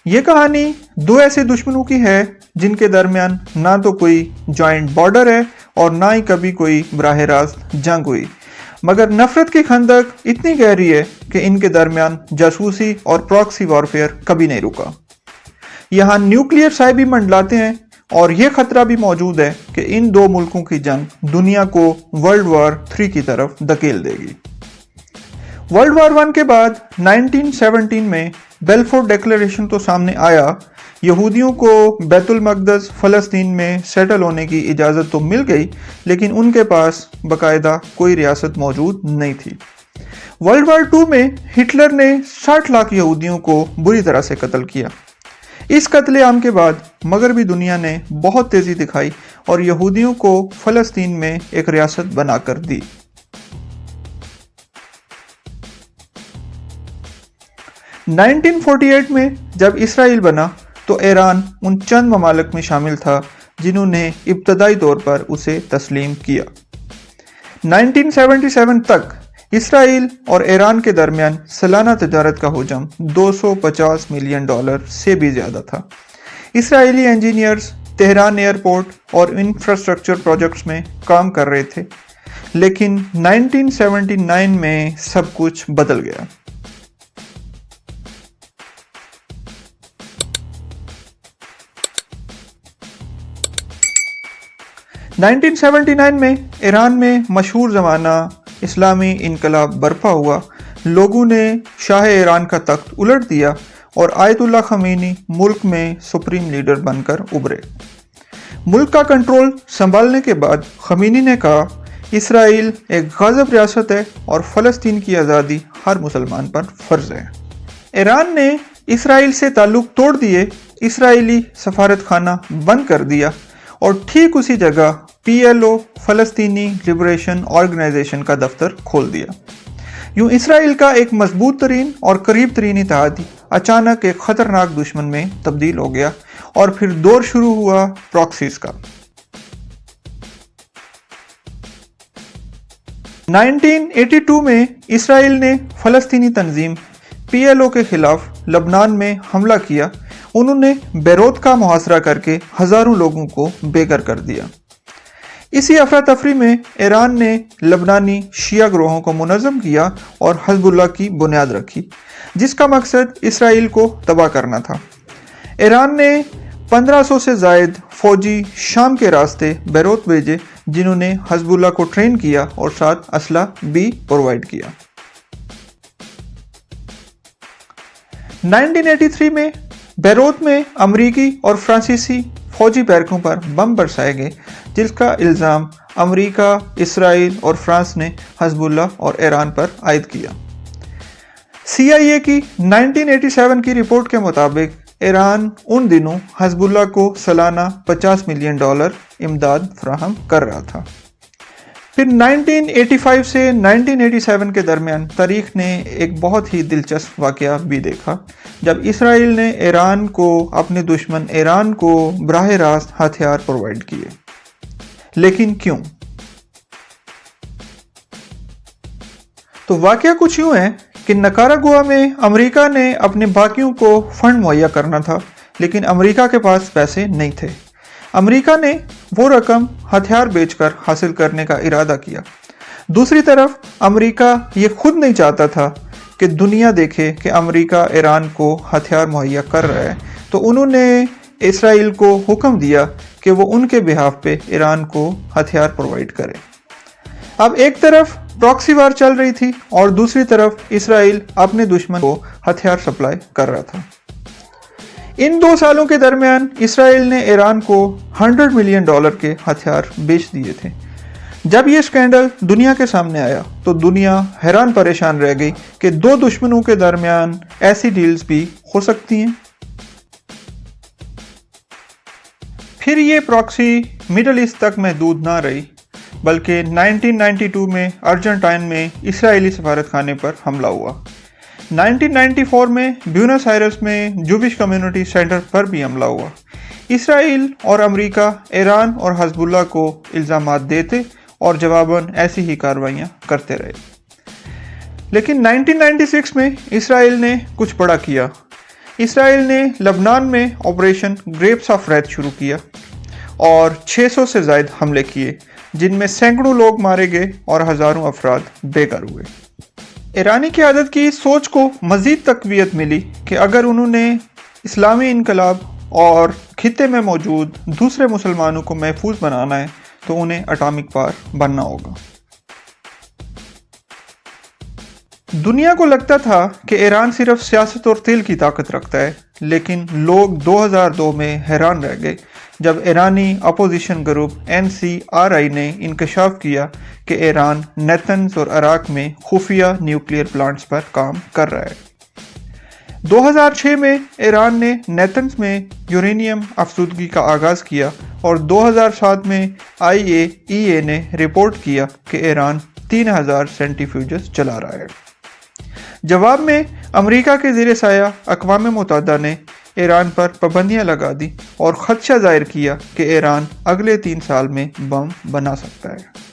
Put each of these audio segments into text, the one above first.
یہ کہانی دو ایسے دشمنوں کی ہے جن کے درمیان نہ تو کوئی جوائنٹ بارڈر ہے اور نہ ہی کبھی کوئی براہ راست جنگ ہوئی، مگر نفرت کی خندق اتنی گہری ہے کہ ان کے درمیان جاسوسی اور پراکسی وارفیئر کبھی نہیں رکا۔ یہاں نیوکلیئر سائے بھی منڈلاتے ہیں اور یہ خطرہ بھی موجود ہے کہ ان دو ملکوں کی جنگ دنیا کو ورلڈ وار 3 کی طرف دھکیل دے گی۔ ورلڈ وار 1 کے بعد 1917 میں بیلفور ڈیکلیریشن تو سامنے آیا، یہودیوں کو بیت المقدس فلسطین میں سیٹل ہونے کی اجازت تو مل گئی، لیکن ان کے پاس باقاعدہ کوئی ریاست موجود نہیں تھی۔ ورلڈ وار 2 میں ہٹلر نے 60 لاکھ یہودیوں کو بری طرح سے قتل کیا۔ اس قتل عام کے بعد مغربی دنیا نے بہت تیزی دکھائی اور یہودیوں کو فلسطین میں ایک ریاست بنا کر دی۔ 1948 میں جب اسرائیل بنا تو ایران ان چند ممالک میں شامل تھا جنہوں نے ابتدائی طور پر اسے تسلیم کیا۔ 1977 تک اسرائیل اور ایران کے درمیان سالانہ تجارت کا حجم $250 ملین سے بھی زیادہ تھا۔ اسرائیلی انجینئرز تہران ایئرپورٹ اور انفراسٹرکچر پروجیکٹس میں کام کر رہے تھے، لیکن 1979 میں سب کچھ بدل گیا۔ میں ایران میں مشہور زمانہ اسلامی انقلاب برپا ہوا، لوگوں نے شاہ ایران کا تخت الٹ دیا اور آیت اللہ خمینی ملک میں سپریم لیڈر بن کر ابھرے۔ ملک کا کنٹرول سنبھالنے کے بعد خمینی نے کہا اسرائیل ایک غاصب ریاست ہے اور فلسطین کی آزادی ہر مسلمان پر فرض ہے۔ ایران نے اسرائیل سے تعلق توڑ دیے، اسرائیلی سفارت خانہ بند کر دیا اور ٹھیک اسی جگہ PLO فلسطینی لبریشن آرگنائزیشن کا دفتر کھول دیا۔ یوں اسرائیل کا ایک مضبوط ترین اور قریب ترین اتحادی اچانک ایک خطرناک دشمن میں تبدیل ہو گیا اور پھر دور شروع ہوا پراکسیز کا۔ 1982 میں اسرائیل نے فلسطینی تنظیم PLO کے خلاف لبنان میں حملہ کیا۔ انہوں نے بیروت کا محاصرہ کر کے ہزاروں لوگوں کو بے گھر کر دیا۔ اسی افراتفری میں ایران نے لبنانی شیعہ گروہوں کو منظم کیا اور حزب اللہ کی بنیاد رکھی، جس کا مقصد اسرائیل کو تباہ کرنا تھا۔ ایران نے 1500 سے زائد فوجی شام کے راستے بیروت بھیجے، جنہوں نے حزب اللہ کو ٹرین کیا اور ساتھ اسلحہ بھی پرووائڈ کیا۔ 1983 میں بیروت میں امریکی اور فرانسیسی فوجی بیرکوں پر بم برسائے گئے، جس کا الزام امریکہ، اسرائیل اور فرانس نے حزب اللہ اور ایران پر عائد کیا۔ CIA کی 1987 کی رپورٹ کے مطابق ایران ان دنوں حزب اللہ کو سالانہ $50 ملین امداد فراہم کر رہا تھا۔ پھر 1985 سے 1987 کے درمیان تاریخ نے ایک بہت ہی دلچسپ واقعہ بھی دیکھا، جب اسرائیل نے ایران کو اپنے دشمن ایران کو براہ راست ہتھیار پرووائڈ کیے۔ لیکن کیوں؟ تو واقعہ کچھ یوں ہے کہ نکاراگوا میں امریکہ نے اپنے باغیوں کو فنڈ مہیا کرنا تھا، لیکن امریکہ کے پاس پیسے نہیں تھے۔ امریکہ نے وہ رقم ہتھیار بیچ کر حاصل کرنے کا ارادہ کیا۔ دوسری طرف امریکہ یہ خود نہیں چاہتا تھا کہ دنیا دیکھے کہ امریکہ ایران کو ہتھیار مہیا کر رہا ہے، تو انہوں نے اسرائیل کو حکم دیا کہ وہ ان کے بہاف پہ ایران کو ہتھیار پرووائڈ کرے۔ اب ایک طرف پراکسی وار چل رہی تھی اور دوسری طرف اسرائیل اپنے دشمن کو ہتھیار سپلائی کر رہا تھا۔ ان 2 سالوں کے درمیان اسرائیل نے ایران کو $100 ملین کے ہتھیار بیچ دیے تھے۔ جب یہ سکینڈل دنیا کے سامنے آیا تو دنیا حیران پریشان رہ گئی کہ 2 دشمنوں کے درمیان ایسی ڈیلز بھی ہو سکتی ہیں۔ پھر یہ پراکسی مڈل ایسٹ تک محدود نہ رہی، بلکہ 1992 میں ارجنٹائن میں اسرائیلی سفارت خانے پر حملہ ہوا۔ 1994 میں بیونس آئرس میں جوبش کمیونٹی سینٹر پر بھی حملہ ہوا۔ اسرائیل اور امریکہ ایران اور حزب اللہ کو الزامات دیتے اور جواباً ایسی ہی کارروائیاں کرتے رہے۔ لیکن 1996 میں اسرائیل نے کچھ بڑا کیا۔ اسرائیل نے لبنان میں آپریشن گریپس آف ریتھ شروع کیا اور 600 سے زائد حملے کیے، جن میں سینکڑوں لوگ مارے گئے اور ہزاروں افراد بے گھر ہوئے۔ ایرانی قیادت کی سوچ کو مزید تقویت ملی کہ اگر انہوں نے اسلامی انقلاب اور خطے میں موجود دوسرے مسلمانوں کو محفوظ بنانا ہے تو انہیں اٹامک پاور بننا ہوگا۔ دنیا کو لگتا تھا کہ ایران صرف سیاست اور تیل کی طاقت رکھتا ہے، لیکن لوگ 2002 میں حیران رہ گئے جب ایرانی اپوزیشن گروپ NCRI نے انکشاف کیا کہ ایران نیتنز اور عراق میں خفیہ نیوکلیئر پلانٹس پر کام کر رہا ہے۔ 2006 میں ایران نے نیتنز میں یورینیم افزودگی کا آغاز کیا اور 2007 میں IAEA نے رپورٹ کیا کہ ایران 3000 سینٹریفیوجز چلا رہا ہے۔ جواب میں امریکہ کے زیر سایہ اقوام متحدہ نے ایران پر پابندیاں لگا دی اور خدشہ ظاہر کیا کہ ایران اگلے 3 سال میں بم بنا سکتا ہے۔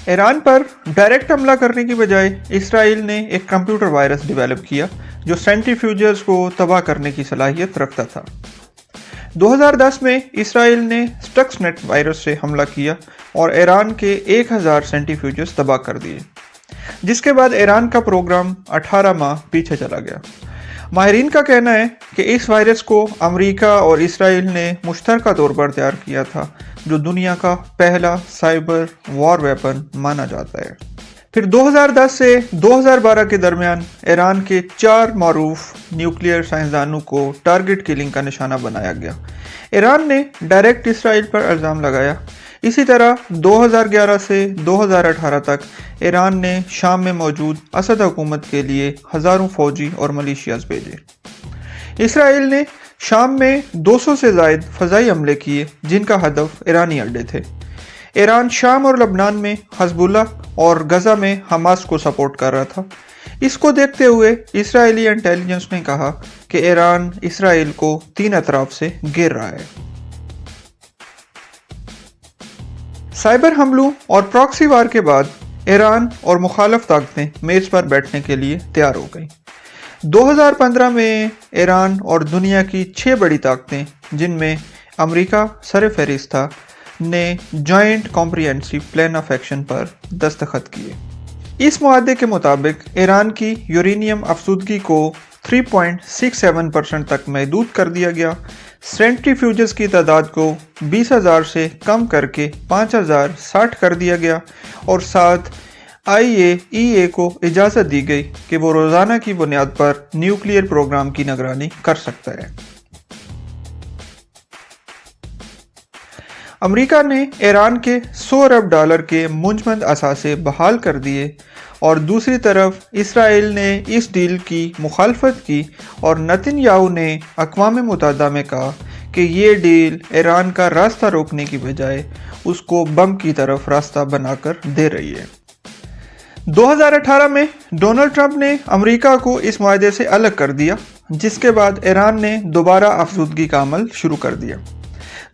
ایران پر ڈائریکٹ حملہ کرنے کی بجائے اسرائیل نے ایک کمپیوٹر وائرس ڈیولپ کیا جو سینٹریفیوجز کو تباہ کرنے کی صلاحیت رکھتا تھا۔ 2010 میں اسرائیل نے سٹکس نیٹ وائرس سے حملہ کیا اور ایران کے 1000 سینٹریفیوجز تباہ کر دیے، جس کے بعد ایران کا پروگرام 18 ماہ پیچھے چلا گیا۔ ماہرین کا کہنا ہے کہ اس وائرس کو امریکہ اور اسرائیل نے مشترکہ طور پر تیار کیا تھا، جو دنیا کا پہلا سائبر وار ویپن مانا جاتا ہے۔ پھر 2010 سے 2012 کے درمیان ایران کے 4 معروف نیوکلیئر سائنسدانوں کو ٹارگٹ کلنگ کا نشانہ بنایا گیا۔ ایران نے ڈائریکٹ اسرائیل پر الزام لگایا۔ اسی طرح 2011 سے 2018 تک ایران نے شام میں موجود اسد حکومت کے لیے ہزاروں فوجی اور ملیشیاز بھیجے۔ اسرائیل نے شام میں 200 سے زائد فضائی حملے کیے، جن کا ہدف ایرانی اڈے تھے۔ ایران شام اور لبنان میں حزب اللہ اور غزہ میں حماس کو سپورٹ کر رہا تھا۔ اس کو دیکھتے ہوئے اسرائیلی انٹیلیجنس نے کہا کہ ایران اسرائیل کو 3 اطراف سے گھیر رہا ہے۔ سائبر حملوں اور پراکسی وار کے بعد ایران اور مخالف طاقتیں میز پر بیٹھنے کے لیے تیار ہو گئیں۔ 2015 میں ایران اور دنیا کی 6 بڑی طاقتیں، جن میں امریکہ سر فہرست تھا، نے joint comprehensive plan of action پر دستخط کیے۔ اس معاہدے کے مطابق ایران کی یورینیم افزودگی کو 3.67% تک محدود کر دیا گیا، سینٹریفیوجز کی تعداد کو 20,000 سے کم کر کے 5,060 کر دیا گیا، اور ساتھ IAEA کو اجازت دی گئی کہ وہ روزانہ کی بنیاد پر نیوکلیئر پروگرام کی نگرانی کر سکتا ہے۔ امریکہ نے ایران کے $100 ارب کے منجمد اثاثے بحال کر دیے، اور دوسری طرف اسرائیل نے اس ڈیل کی مخالفت کی اور نتن یاہو نے اقوام متحدہ میں کہا کہ یہ ڈیل ایران کا راستہ روکنے کی بجائے اس کو بم کی طرف راستہ بنا کر دے رہی ہے۔ 2018 میں ڈونلڈ ٹرمپ نے امریکہ کو اس معاہدے سے الگ کر دیا، جس کے بعد ایران نے دوبارہ افزودگی کا عمل شروع کر دیا۔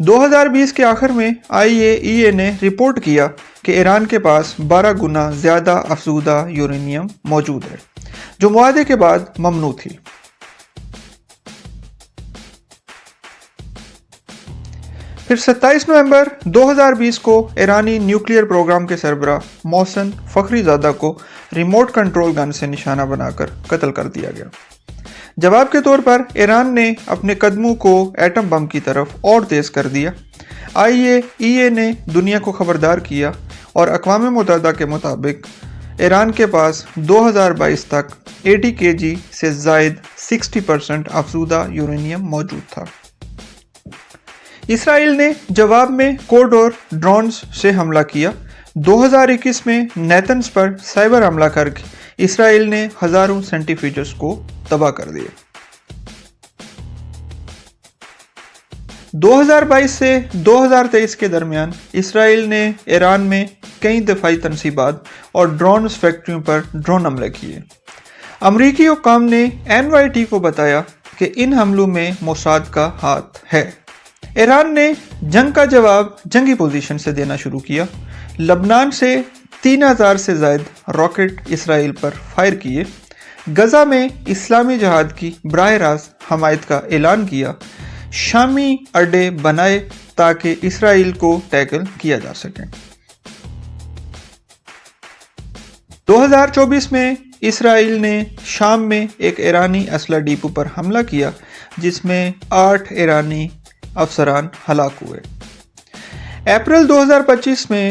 2020 کے آخر میں IAEA نے رپورٹ کیا کہ ایران کے پاس 12 گنا زیادہ افزودہ یورینیم موجود ہے، جو معاہدے کے بعد ممنوع تھی۔ پھر 27 نومبر 2020 کو ایرانی نیوکلیئر پروگرام کے سربراہ محسن فخری زادہ کو ریموٹ کنٹرول گن سے نشانہ بنا کر قتل کر دیا گیا۔ جواب کے طور پر ایران نے اپنے قدموں کو ایٹم بم کی طرف اور تیز کر دیا۔ IAEA نے دنیا کو خبردار کیا اور اقوام متحدہ کے مطابق ایران کے پاس 2022 تک 80 kg سے زائد 60% افزودہ یورینیم موجود تھا۔ اسرائیل نے جواب میں کوڈ اور ڈرونز سے حملہ کیا۔ 2021 میں نیتنز پر سائبر حملہ کر کے اسرائیل نے ہزاروں سینٹریفیوجز کو تباہ کر دیا۔ 2022 سے 2023 کے درمیان اسرائیل نے ایران میں کئی دفاعی تنصیبات اور ڈرونز فیکٹریوں پر ڈرون حملے کیے۔ امریکی حکام نے NYT کو بتایا کہ ان حملوں میں موساد کا ہاتھ ہے۔ ایران نے جنگ کا جواب جنگی پوزیشن سے دینا شروع کیا۔ لبنان سے 3000 سے زائد راکٹ اسرائیل پر فائر کیے۔ غزہ میں اسلامی جہاد کی براہ راست حمایت کا اعلان کیا، شامی اڈے بنائے تاکہ اسرائیل کو ٹیکل کیا جا سکے۔ 2024 میں اسرائیل نے شام میں ایک ایرانی اسلحہ ڈیپو پر حملہ کیا جس میں 8 ایرانی افسران ہلاک ہوئے۔ اپریل 2025 میں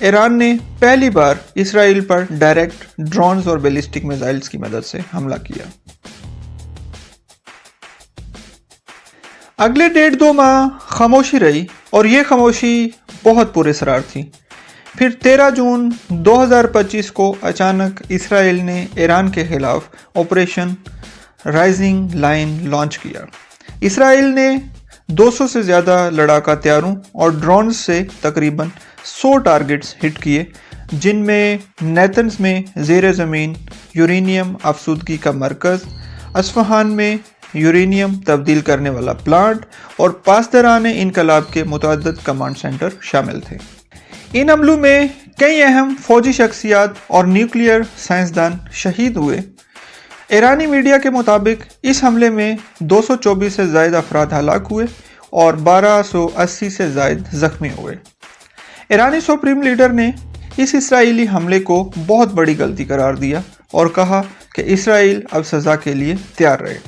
ایران نے پہلی بار اسرائیل پر ڈائریکٹ ڈرونز اور بیلسٹک میزائلز کی مدد سے حملہ کیا۔ اگلے 1.5-2 ماہ خاموشی رہی اور یہ خاموشی بہت پراسرار تھی۔ پھر 13 جون 2025 کو اچانک اسرائیل نے ایران کے خلاف آپریشن رائزنگ لائن لانچ کیا۔ اسرائیل نے 200 سے زیادہ لڑاکا طیاروں اور ڈرونز سے تقریباً 100 ٹارگٹس ہٹ کیے، جن میں نیتنز میں زیر زمین یورینیم افزودگی کا مرکز، اصفہان میں یورینیم تبدیل کرنے والا پلانٹ اور پاسداران انقلاب کے متعدد کمانڈ سینٹر شامل تھے۔ ان حملوں میں کئی اہم فوجی شخصیات اور نیوکلیئر سائنسدان شہید ہوئے۔ ایرانی میڈیا کے مطابق اس حملے میں 224 سے زائد افراد ہلاک ہوئے اور 1280 سے زائد زخمی ہوئے۔ ایرانی سپریم لیڈر نے اس اسرائیلی حملے کو بہت بڑی غلطی قرار دیا اور کہا کہ اسرائیل اب سزا کے لیے تیار رہے۔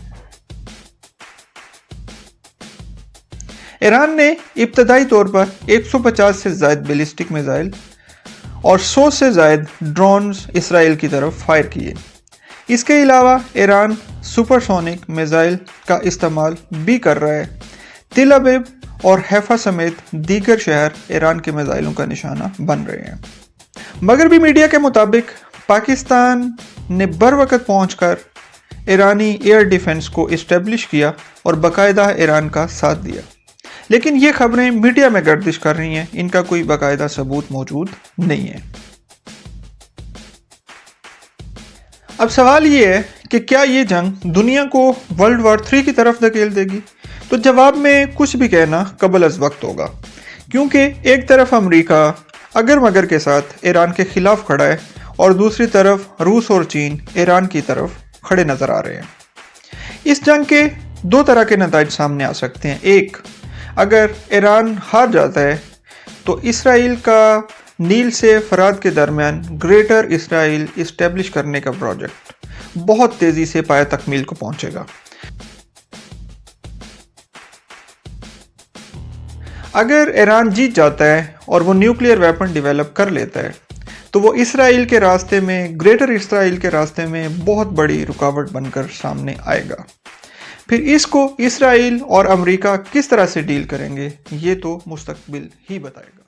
ایران نے ابتدائی طور پر 150 سے زائد بیلسٹک میزائل اور 100 سے زائد ڈرونز اسرائیل کی طرف فائر کیے۔ اس کے علاوہ ایران سپر سونک میزائل کا استعمال بھی کر رہا ہے۔ تل ابیب اور حیفا سمیت دیگر شہر ایران کے میزائلوں کا نشانہ بن رہے ہیں۔ مغربی میڈیا کے مطابق پاکستان نے بروقت پہنچ کر ایرانی ایئر ڈیفنس کو اسٹیبلش کیا اور باقاعدہ ایران کا ساتھ دیا، لیکن یہ خبریں میڈیا میں گردش کر رہی ہیں، ان کا کوئی باقاعدہ ثبوت موجود نہیں ہے۔ اب سوال یہ ہے کہ کیا یہ جنگ دنیا کو ورلڈ وار 3 کی طرف دھکیل دے گی؟ تو جواب میں کچھ بھی کہنا قبل از وقت ہوگا، کیونکہ ایک طرف امریکہ اگر مگر کے ساتھ ایران کے خلاف کھڑا ہے اور دوسری طرف روس اور چین ایران کی طرف کھڑے نظر آ رہے ہیں۔ اس جنگ کے 2 طرح کے نتائج سامنے آ سکتے ہیں۔ ایک، اگر ایران ہار جاتا ہے تو اسرائیل کا نیل سے فرات کے درمیان گریٹر اسرائیل اسٹیبلش کرنے کا پروجیکٹ بہت تیزی سے پایہ تکمیل کو پہنچے گا۔ اگر ایران جیت جاتا ہے اور وہ نیوکلیئر ویپن ڈیولپ کر لیتا ہے تو وہ اسرائیل کے راستے میں، گریٹر اسرائیل کے راستے میں بہت بڑی رکاوٹ بن کر سامنے آئے گا۔ پھر اس کو اسرائیل اور امریکہ کس طرح سے ڈیل کریں گے، یہ تو مستقبل ہی بتائے گا۔